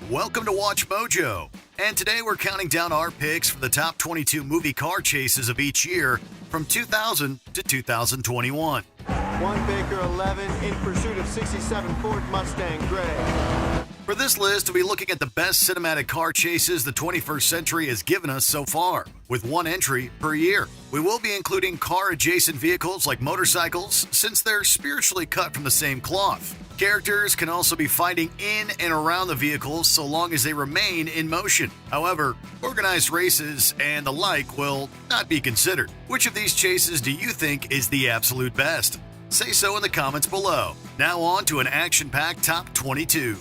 Welcome to Watch Mojo, and today we're counting down our picks for the top 22 movie car chases of each year from 2000 to 2021. 1 Baker 11 in pursuit of 67 Ford Mustang Gray. For this list, we'll be looking at the best cinematic car chases the 21st century has given us so far, with one entry per year. We will be including car-adjacent vehicles like motorcycles, since they're spiritually cut from the same cloth. Characters can also be fighting in and around the vehicles so long as they remain in motion. However, organized races and the like will not be considered. Which of these chases do you think is the absolute best? Say so in the comments below. Now on to an action-packed top 22.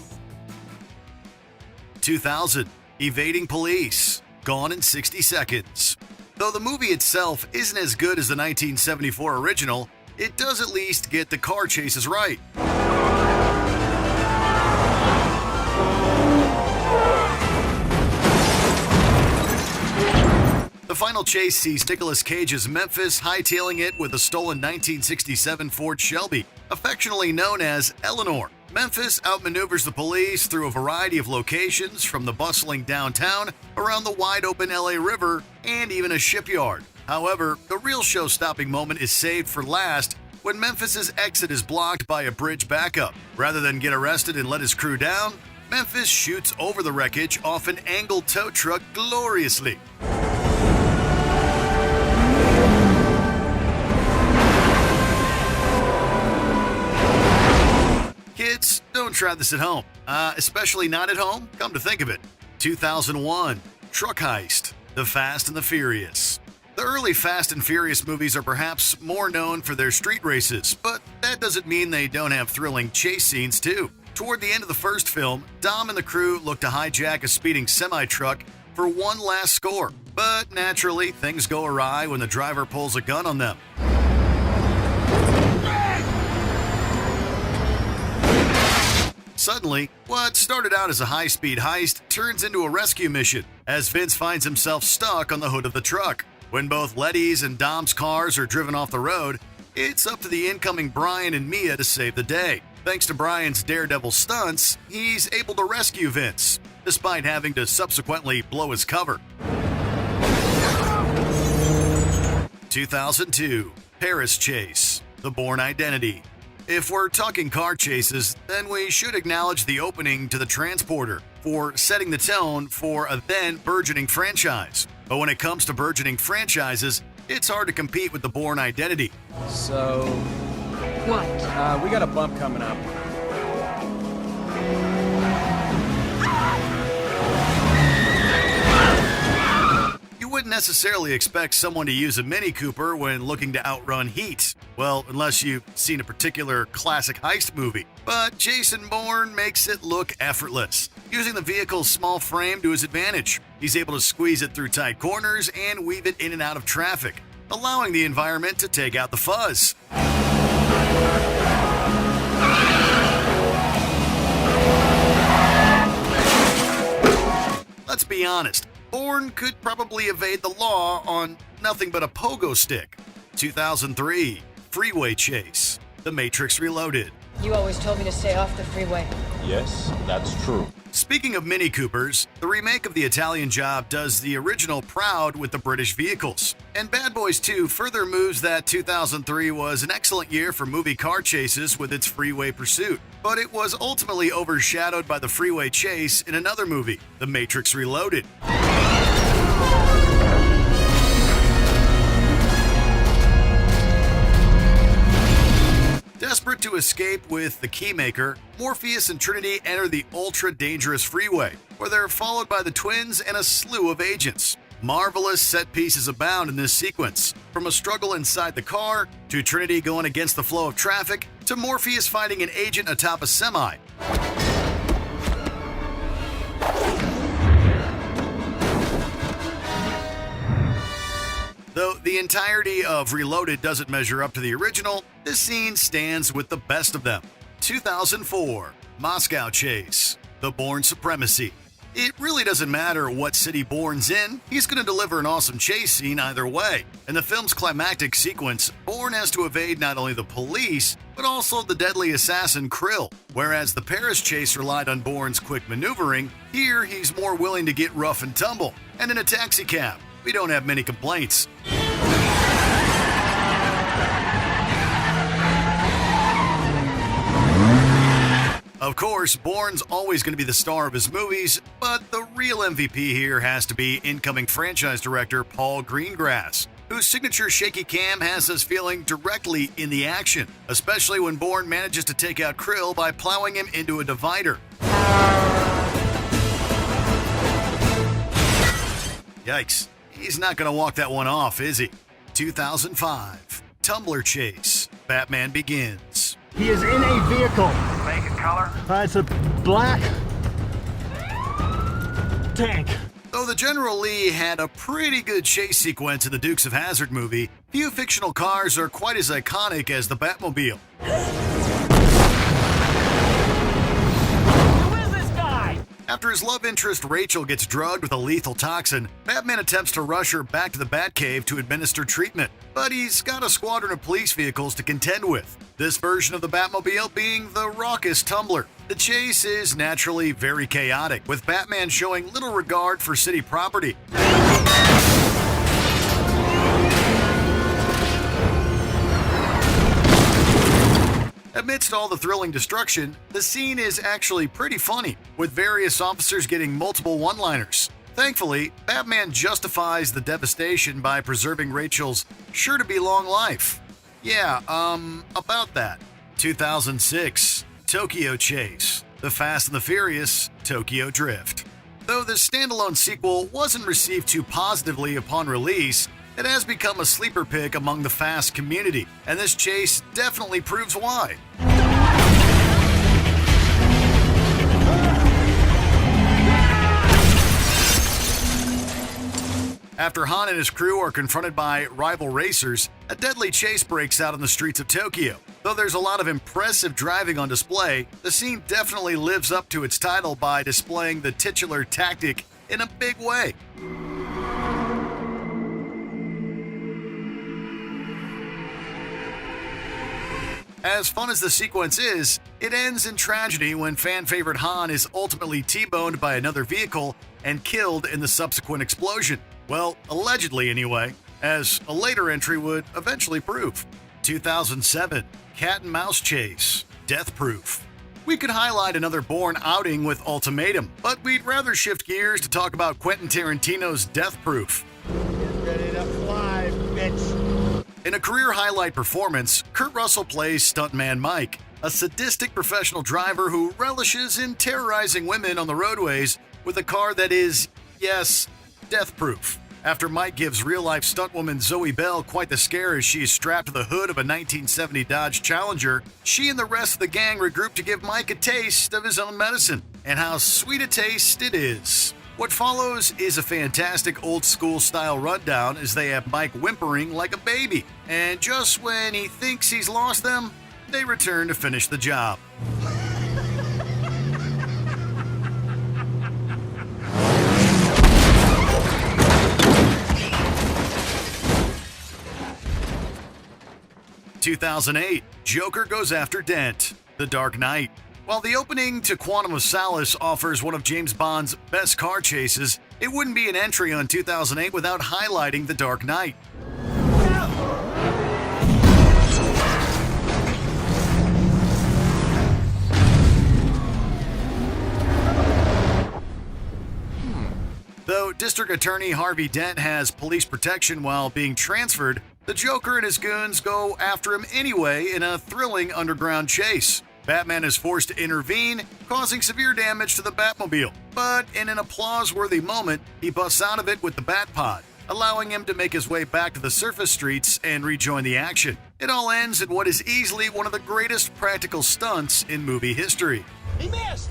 2000, Evading Police, Gone in 60 Seconds. Though the movie itself isn't as good as the 1974 original, it does at least get the car chases right. The final chase sees Nicolas Cage's Memphis hightailing it with a stolen 1967 Ford Shelby, affectionately known as Eleanor. Memphis outmaneuvers the police through a variety of locations, from the bustling downtown, around the wide-open LA River, and even a shipyard. However, the real show-stopping moment is saved for last when Memphis's exit is blocked by a bridge backup. Rather than get arrested and let his crew down, Memphis shoots over the wreckage off an angled tow truck gloriously. Kids, don't try this at home. Especially not at home, come to think of it. 2001, Truck Heist, The Fast and the Furious. The early Fast and Furious movies are perhaps more known for their street races, but that doesn't mean they don't have thrilling chase scenes too. Toward the end of the first film, Dom and the crew look to hijack a speeding semi-truck for one last score. But naturally, things go awry when the driver pulls a gun on them. Suddenly, what started out as a high-speed heist turns into a rescue mission, as Vince finds himself stuck on the hood of the truck. When both Letty's and Dom's cars are driven off the road, it's up to the incoming Brian and Mia to save the day. Thanks to Brian's daredevil stunts, he's able to rescue Vince, despite having to subsequently blow his cover. 2002, Paris Chase, The Bourne Identity. If we're talking car chases, then we should acknowledge the opening to The Transporter for setting the tone for a then burgeoning franchise. But when it comes to burgeoning franchises, it's hard to compete with The Bourne Identity. So... What? We got a bump coming up. You wouldn't necessarily expect someone to use a Mini Cooper when looking to outrun heat. Well, unless you've seen a particular classic heist movie. But Jason Bourne makes it look effortless, using the vehicle's small frame to his advantage. He's able to squeeze it through tight corners and weave it in and out of traffic, allowing the environment to take out the fuzz. Let's be honest, Bourne could probably evade the law on nothing but a pogo stick. 2003, Freeway Chase, The Matrix Reloaded. You always told me to stay off the freeway. Yes, that's true. Speaking of Mini Coopers, the remake of The Italian Job does the original proud with the British vehicles. And Bad Boys 2 further moves that 2003 was an excellent year for movie car chases with its freeway pursuit. But it was ultimately overshadowed by the freeway chase in another movie, The Matrix Reloaded. Desperate to escape with the Keymaker, Morpheus and Trinity enter the ultra-dangerous freeway, where they're followed by the twins and a slew of agents. Marvelous set pieces abound in this sequence, from a struggle inside the car, to Trinity going against the flow of traffic, to Morpheus fighting an agent atop a semi. Though the entirety of Reloaded doesn't measure up to the original, this scene stands with the best of them. 2004, Moscow Chase, The Bourne Supremacy. It really doesn't matter what city Bourne's in, he's going to deliver an awesome chase scene either way. In the film's climactic sequence, Bourne has to evade not only the police, but also the deadly assassin Krill. Whereas the Paris chase relied on Bourne's quick maneuvering, here he's more willing to get rough and tumble. And in a taxicab, we don't have many complaints. Of course, Bourne's always going to be the star of his movies, but the real MVP here has to be incoming franchise director Paul Greengrass, whose signature shaky cam has us feeling directly in the action, especially when Bourne manages to take out Krill by plowing him into a divider. Yikes, he's not going to walk that one off, is he? 2005, Tumbler Chase, Batman Begins. He is in a vehicle. Make it color. It's a black tank. Though the General Lee had a pretty good chase sequence in the Dukes of Hazzard movie, few fictional cars are quite as iconic as the Batmobile. Who is this guy? After his love interest Rachel gets drugged with a lethal toxin, Batman attempts to rush her back to the Batcave to administer treatment, but he's got a squadron of police vehicles to contend with. This version of the Batmobile being the raucous Tumbler. The chase is naturally very chaotic, with Batman showing little regard for city property. Amidst all the thrilling destruction, the scene is actually pretty funny, with various officers getting multiple one-liners. Thankfully, Batman justifies the devastation by preserving Rachel's sure-to-be-long life. Yeah, about that. 2006, Tokyo Chase, The Fast and the Furious, Tokyo Drift. Though the standalone sequel wasn't received too positively upon release, it has become a sleeper pick among the Fast community, and this chase definitely proves why. After Han and his crew are confronted by rival racers, a deadly chase breaks out on the streets of Tokyo. Though there's a lot of impressive driving on display, the scene definitely lives up to its title by displaying the titular tactic in a big way. As fun as the sequence is, it ends in tragedy when fan favorite Han is ultimately T-boned by another vehicle and killed in the subsequent explosion. Well, allegedly anyway, as a later entry would eventually prove. 2007, Cat and Mouse Chase, Death Proof. We could highlight another Bourne outing with Ultimatum, but we'd rather shift gears to talk about Quentin Tarantino's Death Proof. Ready to fly, bitch. In a career highlight performance, Kurt Russell plays stuntman Mike, a sadistic professional driver who relishes in terrorizing women on the roadways with a car that is, yes, death-proof. After Mike gives real-life stuntwoman Zoe Bell quite the scare as she is strapped to the hood of a 1970 Dodge Challenger, she and the rest of the gang regroup to give Mike a taste of his own medicine. And how sweet a taste it is. What follows is a fantastic old-school style rundown as they have Mike whimpering like a baby. And just when he thinks he's lost them, they return to finish the job. (2008) Joker goes after Dent, The Dark Knight. While the opening to Quantum of Solace offers one of James Bond's best car chases, it wouldn't be an entry on 2008 without highlighting The Dark Knight. Though District Attorney Harvey Dent has police protection while being transferred, the Joker and his goons go after him anyway in a thrilling underground chase. Batman is forced to intervene, causing severe damage to the Batmobile. But in an applause-worthy moment, he busts out of it with the Batpod, allowing him to make his way back to the surface streets and rejoin the action. It all ends in what is easily one of the greatest practical stunts in movie history. He missed!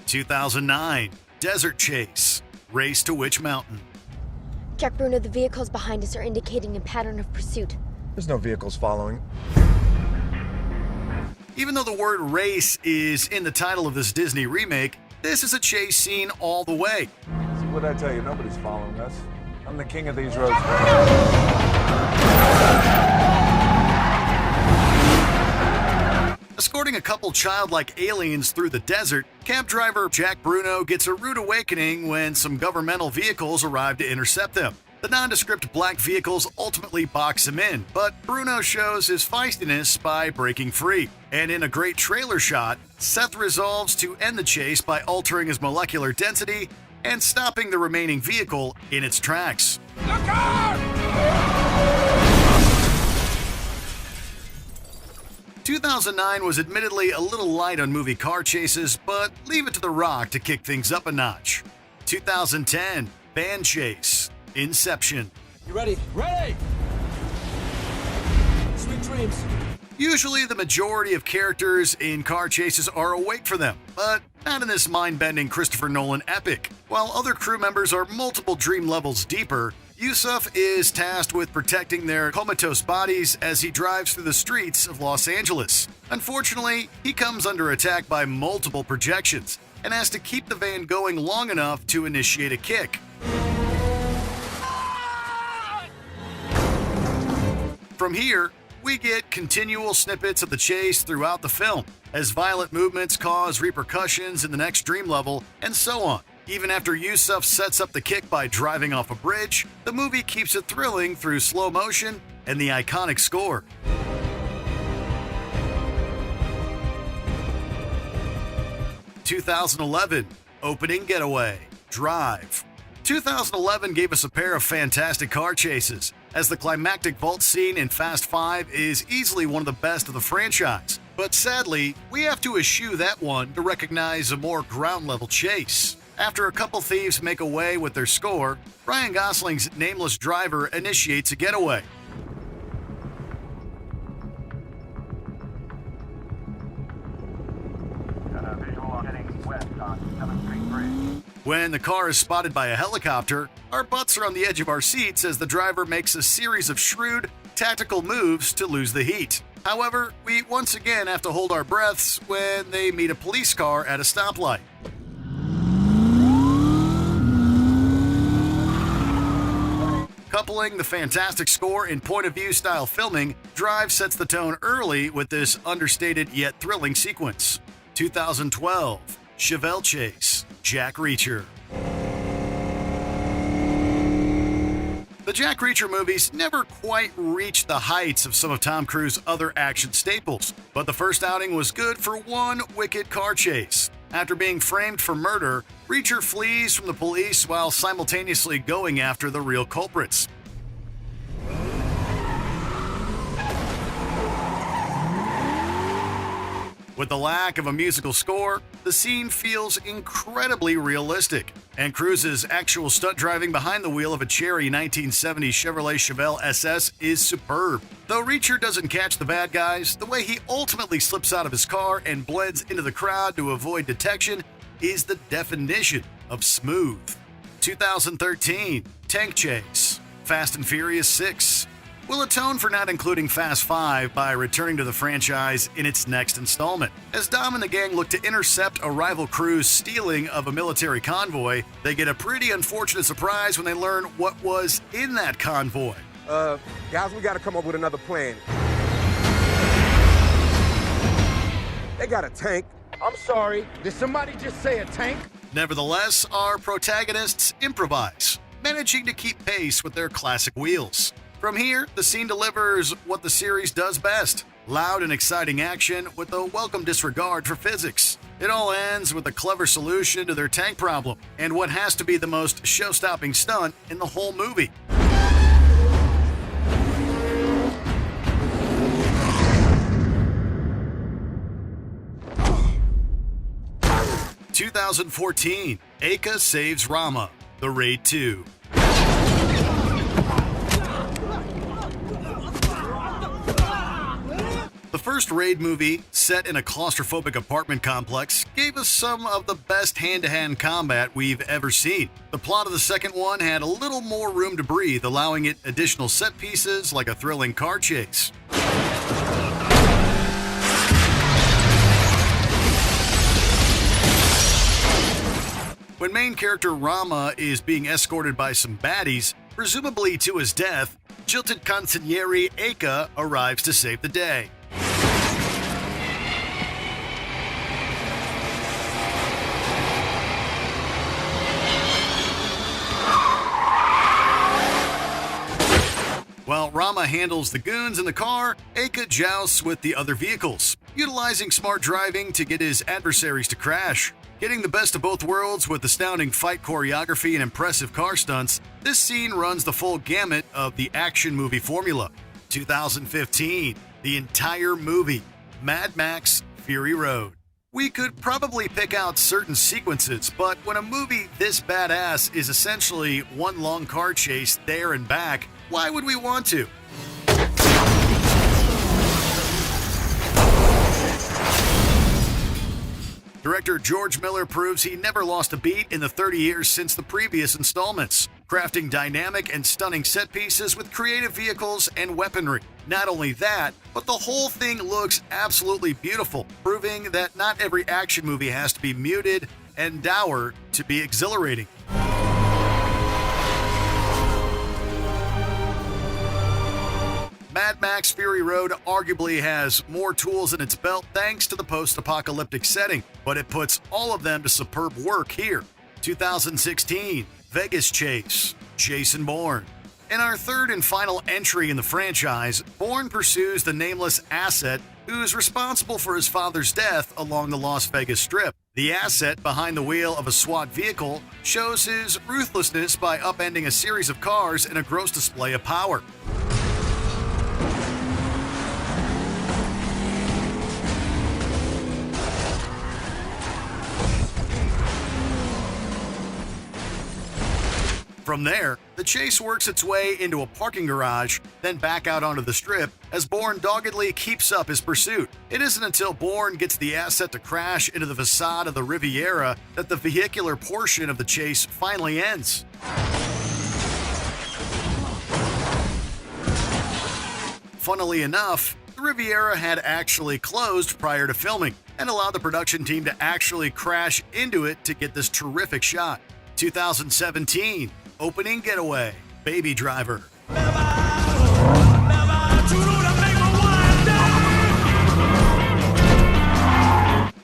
(2009) Desert Chase, Race to Witch Mountain. Jack Bruno, the vehicles behind us are indicating a pattern of pursuit. There's no vehicles following. Even though the word race is in the title of this Disney remake, this is a chase scene all the way. See what I tell you, nobody's following us. I'm the king of these roads. Escorting a couple childlike aliens through the desert, cab driver Jack Bruno gets a rude awakening when some governmental vehicles arrive to intercept them. The nondescript black vehicles ultimately box him in, but Bruno shows his feistiness by breaking free. And in a great trailer shot, Seth resolves to end the chase by altering his molecular density and stopping the remaining vehicle in its tracks. 2009 was admittedly a little light on movie car chases, but leave it to The Rock to kick things up a notch. 2010, Band Chase, Inception. You ready? Ready! Sweet dreams. Usually the majority of characters in car chases are awake for them, but not in this mind-bending Christopher Nolan epic. While other crew members are multiple dream levels deeper, Yusuf is tasked with protecting their comatose bodies as he drives through the streets of Los Angeles. Unfortunately, he comes under attack by multiple projections and has to keep the van going long enough to initiate a kick. From here, we get continual snippets of the chase throughout the film, as violent movements cause repercussions in the next dream level, and so on. Even after Yusuf sets up the kick by driving off a bridge, the movie keeps it thrilling through slow motion and the iconic score. (2011) Opening Getaway, Drive. 2011 gave us a pair of fantastic car chases, as the climactic vault scene in Fast 5 is easily one of the best of the franchise. But sadly, we have to eschew that one to recognize a more ground-level chase. After a couple thieves make away with their score, Ryan Gosling's nameless driver initiates a getaway. When the car is spotted by a helicopter, our butts are on the edge of our seats as the driver makes a series of shrewd, tactical moves to lose the heat. However, we once again have to hold our breaths when they meet a police car at a stoplight. Coupling the fantastic score and point-of-view style filming, Drive sets the tone early with this understated yet thrilling sequence. 2012, Chevelle Chase, Jack Reacher. The Jack Reacher movies never quite reached the heights of some of Tom Cruise's other action staples, but the first outing was good for one wicked car chase. After being framed for murder, Reacher flees from the police while simultaneously going after the real culprits. With the lack of a musical score, the scene feels incredibly realistic, and Cruise's actual stunt driving behind the wheel of a cherry 1970 Chevrolet Chevelle SS is superb. Though Reacher doesn't catch the bad guys, the way he ultimately slips out of his car and blends into the crowd to avoid detection is the definition of smooth. 2013, Tank Chase, Fast and Furious 6. Will atone for not including Fast 5 by returning to the franchise in its next installment. As Dom and the gang look to intercept a rival crew's stealing of a military convoy, they get a pretty unfortunate surprise when they learn what was in that convoy. Guys, we gotta come up with another plan. They got a tank. I'm sorry, did somebody just say a tank? Nevertheless, our protagonists improvise, managing to keep pace with their classic wheels. From here, the scene delivers what the series does best: loud and exciting action with a welcome disregard for physics. It all ends with a clever solution to their tank problem, and what has to be the most show-stopping stunt in the whole movie. (2014) Aka Saves Rama, The Raid 2. The first Raid movie, set in a claustrophobic apartment complex, gave us some of the best hand-to-hand combat we've ever seen. The plot of the second one had a little more room to breathe, allowing it additional set pieces like a thrilling car chase. When main character Rama is being escorted by some baddies, presumably to his death, jilted consigliere Eka arrives to save the day. While Rama handles the goons in the car, Eka jousts with the other vehicles, utilizing smart driving to get his adversaries to crash. Getting the best of both worlds with astounding fight choreography and impressive car stunts, this scene runs the full gamut of the action movie formula. 2015, the entire movie, Mad Max Fury Road. We could probably pick out certain sequences, but when a movie this badass is essentially one long car chase there and back, why would we want to? Director George Miller proves he never lost a beat in the 30 years since the previous installments, crafting dynamic and stunning set pieces with creative vehicles and weaponry. Not only that, but the whole thing looks absolutely beautiful, proving that not every action movie has to be muted and dour to be exhilarating. Mad Max Fury Road arguably has more tools in its belt thanks to the post-apocalyptic setting, but it puts all of them to superb work here. 2016, Vegas Chase, Jason Bourne. In our third and final entry in the franchise, Bourne pursues the nameless asset who's responsible for his father's death along the Las Vegas Strip. The asset behind the wheel of a SWAT vehicle shows his ruthlessness by upending a series of cars in a gross display of power. From there, the chase works its way into a parking garage, then back out onto the strip as Bourne doggedly keeps up his pursuit. It isn't until Bourne gets the asset to crash into the facade of the Riviera that the vehicular portion of the chase finally ends. Funnily enough, the Riviera had actually closed prior to filming and allowed the production team to actually crash into it to get this terrific shot. 2017, opening getaway, Baby Driver.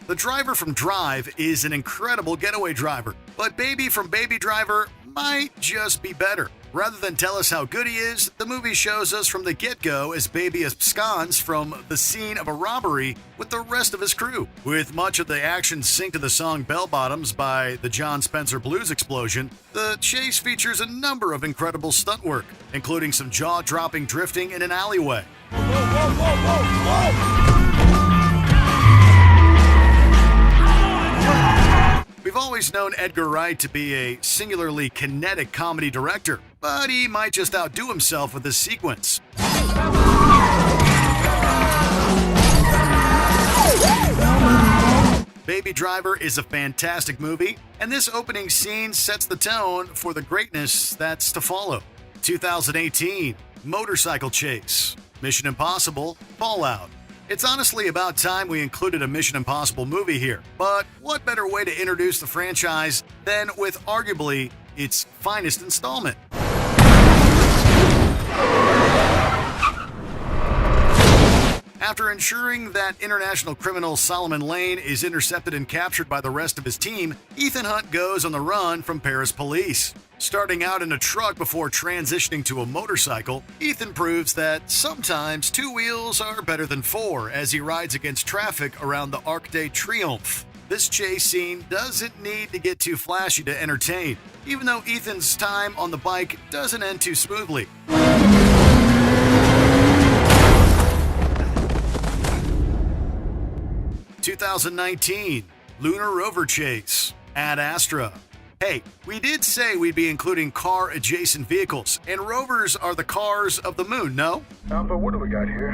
The driver from Drive is an incredible getaway driver, but Baby from Baby Driver might just be better. Rather than tell us how good he is, the movie shows us from the get-go as Baby absconds from the scene of a robbery with the rest of his crew. With much of the action synced to the song Bell Bottoms by the John Spencer Blues Explosion, the chase features a number of incredible stunt work, including some jaw-dropping drifting in an alleyway. We've always known Edgar Wright to be a singularly kinetic comedy director, but he might just outdo himself with this sequence. Baby Driver is a fantastic movie, and this opening scene sets the tone for the greatness that's to follow. 2018, Motorcycle Chase, Mission Impossible, Fallout. It's honestly about time we included a Mission Impossible movie here, but what better way to introduce the franchise than with arguably its finest installment? After ensuring that international criminal Solomon Lane is intercepted and captured by the rest of his team, Ethan Hunt goes on the run from Paris police. Starting out in a truck before transitioning to a motorcycle, Ethan proves that sometimes two wheels are better than four as he rides against traffic around the Arc de Triomphe. This chase scene doesn't need to get too flashy to entertain, even though Ethan's time on the bike doesn't end too smoothly. (2019) Lunar Rover Chase, Ad Astra. Hey, we did say we'd be including car-adjacent vehicles, and rovers are the cars of the moon, no? Alpha, what do we got here?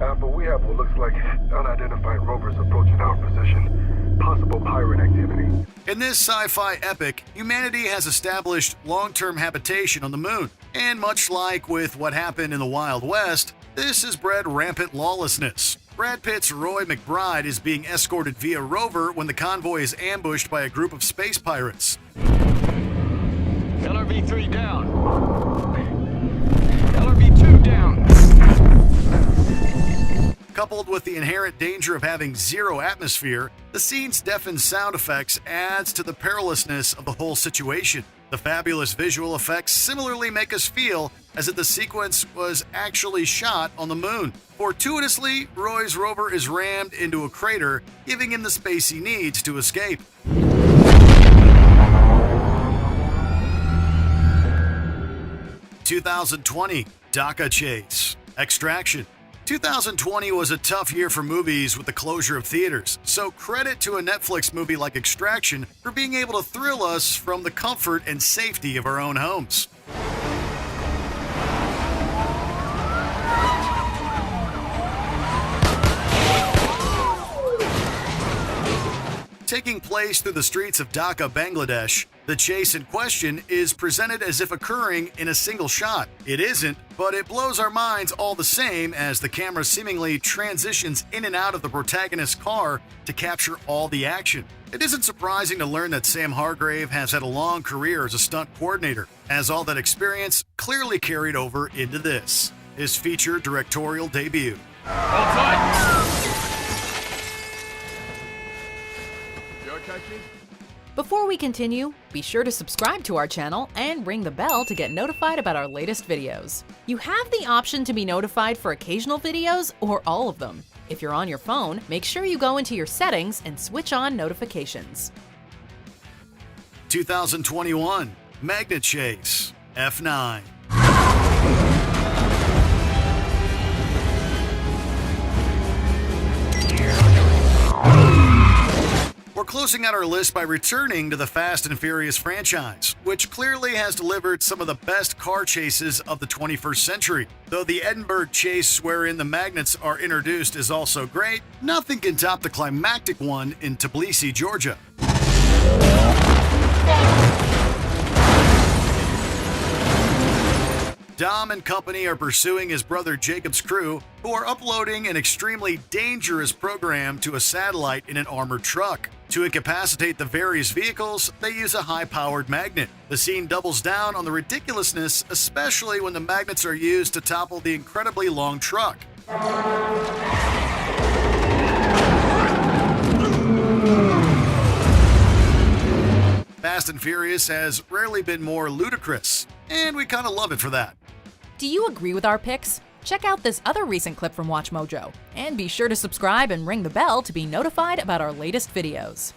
Alpha, we have what looks like unidentified rovers approaching our position. Possible pirate activity. In this sci-fi epic, humanity has established long-term habitation on the moon. And much like with what happened in the Wild West, this has bred rampant lawlessness. Brad Pitt's Roy McBride is being escorted via rover when the convoy is ambushed by a group of space pirates. LRV-3 down. LRV-2 down. Coupled with the inherent danger of having zero atmosphere, the scene's deafened sound effects adds to the perilousness of the whole situation. The fabulous visual effects similarly make us feel as if the sequence was actually shot on the moon. Fortuitously, Roy's rover is rammed into a crater, giving him the space he needs to escape. (2020) DACA chase. Extraction. 2020 was a tough year for movies with the closure of theaters, so credit to a Netflix movie like Extraction for being able to thrill us from the comfort and safety of our own homes. Taking place through the streets of Dhaka, Bangladesh, the chase in question is presented as if occurring in a single shot. It isn't, but it blows our minds all the same as the camera seemingly transitions in and out of the protagonist's car to capture all the action. It isn't surprising to learn that Sam Hargrave has had a long career as a stunt coordinator, as all that experience clearly carried over into this, his feature directorial debut. Hold tight. You okay, kid? Before we continue, be sure to subscribe to our channel and ring the bell to get notified about our latest videos. You have the option to be notified for occasional videos or all of them. If you're on your phone, make sure you go into your settings and switch on notifications. 2021 Magnet Chase F9. We're closing out our list by returning to the Fast and Furious franchise, which clearly has delivered some of the best car chases of the 21st century. Though the Edinburgh chase wherein the magnets are introduced is also great, nothing can top the climactic one in Tbilisi, Georgia. Dom and company are pursuing his brother Jacob's crew, who are uploading an extremely dangerous program to a satellite in an armored truck. To incapacitate the various vehicles, they use a high-powered magnet. The scene doubles down on the ridiculousness, especially when the magnets are used to topple the incredibly long truck. Fast and Furious has rarely been more ludicrous, and we kind of love it for that. Do you agree with our picks? Check out this other recent clip from WatchMojo, and be sure to subscribe and ring the bell to be notified about our latest videos.